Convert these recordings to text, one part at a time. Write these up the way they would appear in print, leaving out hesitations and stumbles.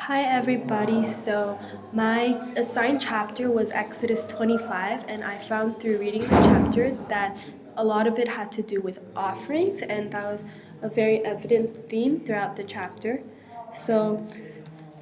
Hi everybody. So my assigned chapter was Exodus 25, and I found through reading the chapter that a lot of it had to do with offerings, and that was a very evident theme throughout the chapter. So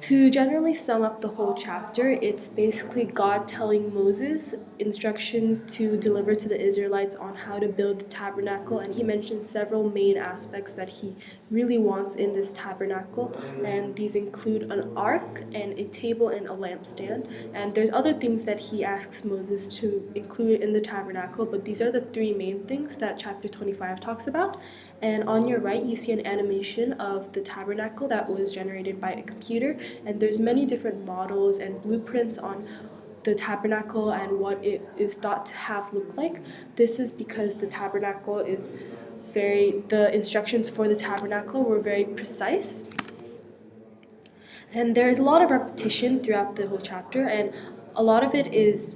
to generally sum up the whole chapter, it's basically God telling Moses instructions to deliver to the Israelites on how to build the tabernacle, and he mentioned several main aspects that he really wants in this tabernacle, and these include an ark and a table and a lampstand. And there's other things that he asks Moses to include in the tabernacle, but these are the three main things that chapter 25 talks about. And on your right, you see an animation of the tabernacle that was generated by a computer. And there's many different models and blueprints on the tabernacle and what it is thought to have looked like. This is because the tabernacle is the instructions for the tabernacle were very precise. And there's a lot of repetition throughout the whole chapter, and a lot of it is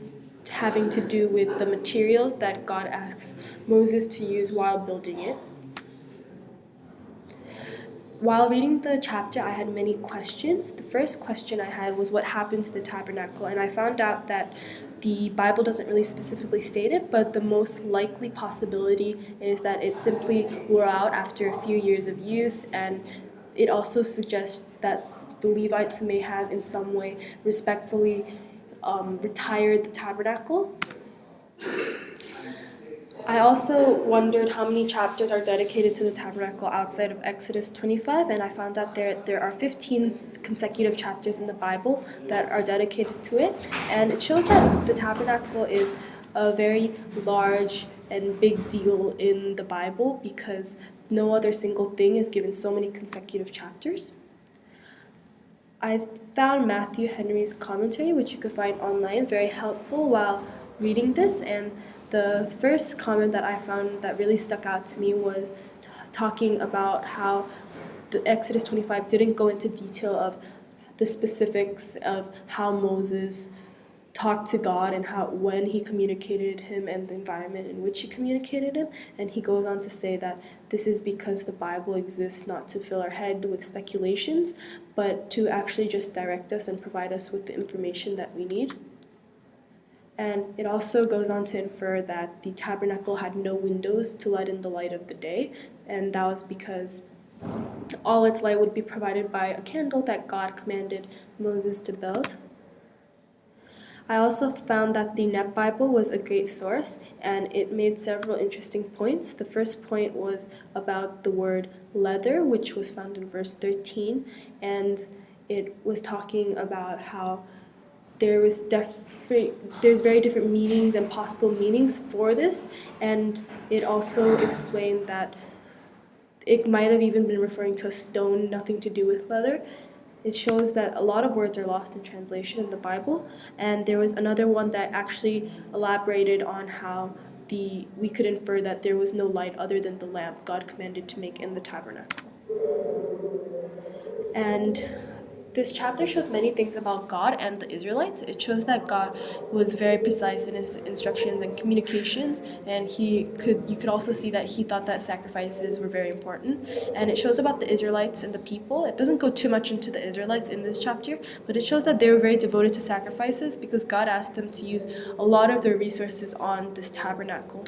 having to do with the materials that God asks Moses to use while building it. While reading the chapter, I had many questions. The first question I had was what happened to the tabernacle, and I found out that the Bible doesn't really specifically state it, but the most likely possibility is that it simply wore out after a few years of use, and it also suggests that the Levites may have in some way respectfully retired the tabernacle. I also wondered how many chapters are dedicated to the tabernacle outside of Exodus 25, and I found out there are 15 consecutive chapters in the Bible that are dedicated to it, and it shows that the tabernacle is a very large and big deal in the Bible because no other single thing is given so many consecutive chapters. I found Matthew Henry's commentary, which you could find online, very helpful while reading this, and the first comment that I found that really stuck out to me was talking about how the Exodus 25 didn't go into detail of the specifics of how Moses talked to God and when he communicated him and the environment in which he communicated him. And he goes on to say that this is because the Bible exists not to fill our head with speculations, but to actually just direct us and provide us with the information that we need. And it also goes on to infer that the tabernacle had no windows to let in the light of the day, and that was because all its light would be provided by a candle that God commanded Moses to build. I also found that the Net Bible was a great source, and it made several interesting points. The first point was about the word leather, which was found in verse 13, and it was talking about how there's very different meanings and possible meanings for this, and it also explained that it might have even been referring to a stone, nothing to do with leather. It shows that a lot of words are lost in translation in the Bible, and there was another one that actually elaborated on how we could infer that there was no light other than the lamp God commanded to make in the tabernacle. And this chapter shows many things about God and the Israelites. It shows that God was very precise in his instructions and communications, and you could also see that he thought that sacrifices were very important. And it shows about the Israelites and the people. It doesn't go too much into the Israelites in this chapter, but it shows that they were very devoted to sacrifices because God asked them to use a lot of their resources on this tabernacle.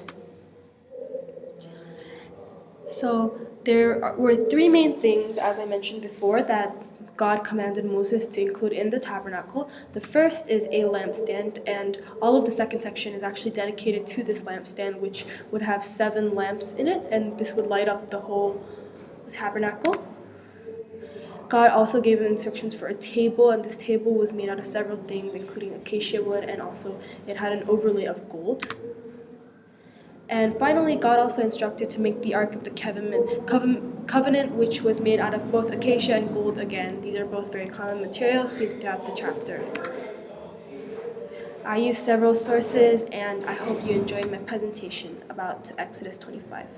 So there were three main things, as I mentioned before, that God commanded Moses to include in the tabernacle. The first is a lampstand, and all of the second section is actually dedicated to this lampstand, which would have 7 lamps in it, and this would light up the whole tabernacle. God also gave instructions for a table, and this table was made out of several things, including acacia wood, and also it had an overlay of gold. And finally, God also instructed to make the Ark of the Covenant, which was made out of both acacia and gold. Again, these are both very common materials seen throughout the chapter. I used several sources, and I hope you enjoyed my presentation about Exodus 25.